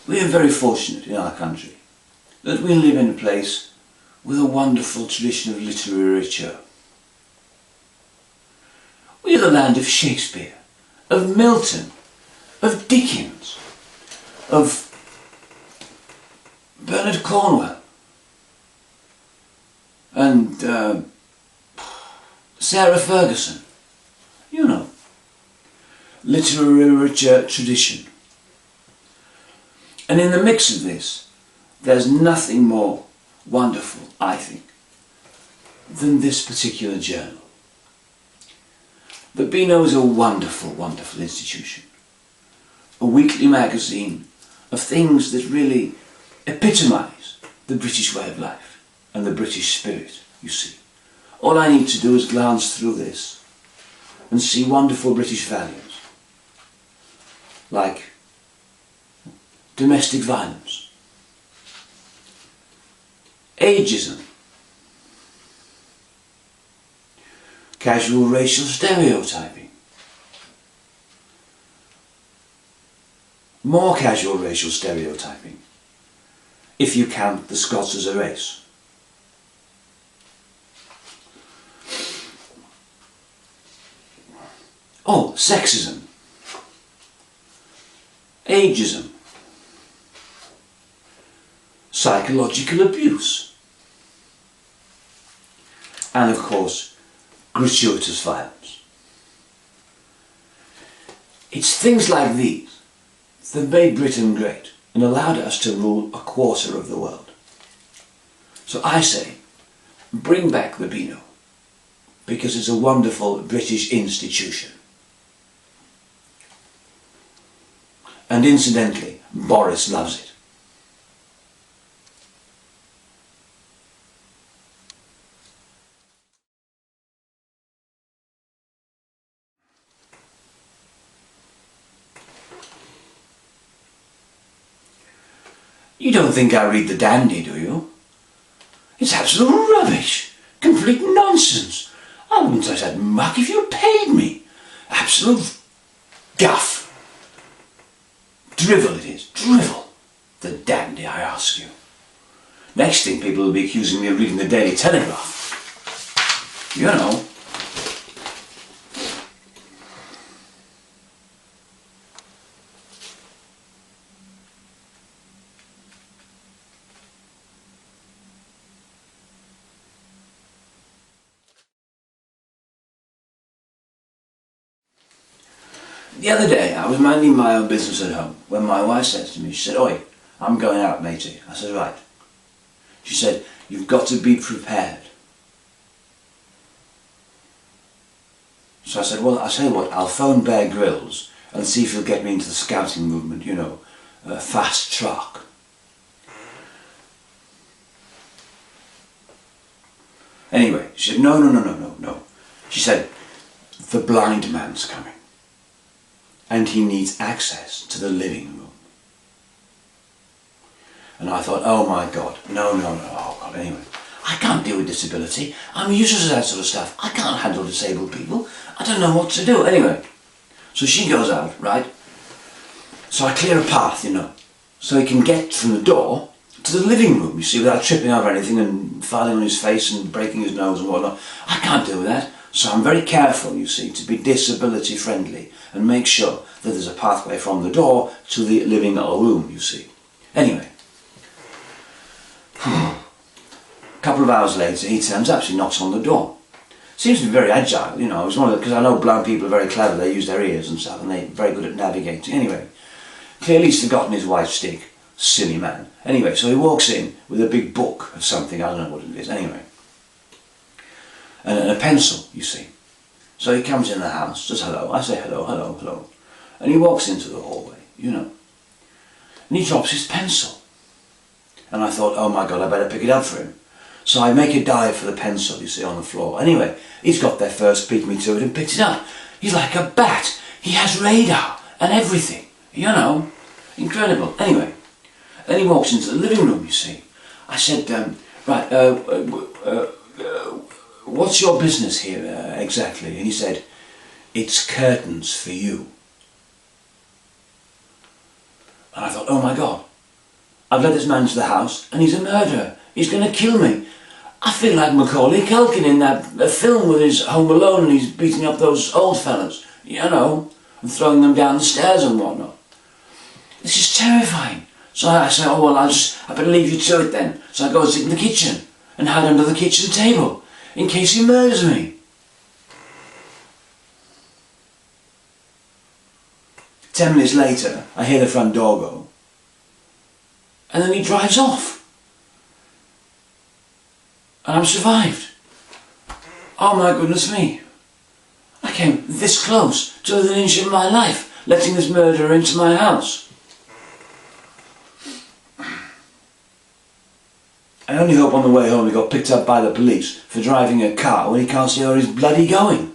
We are very fortunate in our country that we live in a place with a wonderful tradition of literature. We are the land of Shakespeare, of Milton, of Dickens, of Bernard Cornwell, and Sarah Ferguson. You know, literature tradition. And in the mix of this, there's nothing more wonderful, I think, than this particular journal. The Beano is a wonderful, wonderful institution. A weekly magazine of things that really epitomise the British way of life and the British spirit, you see. All I need to do is glance through this and see wonderful British values, like domestic violence, ageism, casual racial stereotyping, more casual racial stereotyping, if you count the Scots as a race. Oh, sexism, ageism, psychological abuse, and of course, gratuitous violence. It's things like these that made Britain great and allowed us to rule a quarter of the world. So I say, bring back the Beano, because it's a wonderful British institution. And incidentally, Boris loves it. You don't think I read the Dandy, do you? It's absolute rubbish. Complete nonsense. I wouldn't touch that muck if you paid me. Absolute guff. Drivel it is. Drivel. The Dandy, I ask you. Next thing, people will be accusing me of reading the Daily Telegraph. You know. The other day, I was minding my own business at home when my wife said to me, she said, "Oi, I'm going out, matey." I said, "Right." She said, "You've got to be prepared." So I said, "Well, I'll tell you what, I'll phone Bear Grylls and see if he'll get me into the scouting movement, you know, fast track." Anyway, she said, no. She said, "The blind man's coming. And he needs access to the living room." And I thought, oh my God, no, oh God, anyway. I can't deal with disability. I'm useless at that sort of stuff. I can't handle disabled people. I don't know what to do. Anyway, so she goes out, right? So I clear a path, you know, so he can get from the door to the living room, you see, without tripping over anything and falling on his face and breaking his nose and whatnot. I can't do that. So I'm very careful, you see, to be disability friendly and make sure that there's a pathway from the door to the living room, you see. Anyway, a couple of hours later he turns up, he knocks on the door. Seems to be very agile, you know, because I know blind people are very clever, they use their ears and stuff and they're very good at navigating. Anyway, clearly he's forgotten his white stick, silly man. Anyway, so he walks in with a big book of something, I don't know what it is, anyway. And a pencil, you see. So he comes in the house, says hello, I say hello. And he walks into the hallway, you know. And he drops his pencil. And I thought, oh my God, I better pick it up for him. So I make a dive for the pencil, you see, on the floor. Anyway, he's got there first, beat me to it and picks it up. He's like a bat. He has radar and everything, you know. Incredible. Anyway, then he walks into the living room, you see. I said, what's your business here exactly? And he said, "It's curtains for you." And I thought, oh my God, I've let this man into the house and he's a murderer. He's going to kill me. I feel like Macaulay Culkin in that film with his Home Alone and he's beating up those old fellas, you know, and throwing them down the stairs and whatnot. This is terrifying. So I say, oh well, I better leave you to it then. So I go and sit in the kitchen and hide under the kitchen table in case he murders me. 10 minutes later, I hear the front door go. And then he drives off. And I'm survived. Oh my goodness me. I came this close to within an inch of my life, letting this murderer into my house. I only hope on the way home he got picked up by the police for driving a car when he can't see where he's bloody going.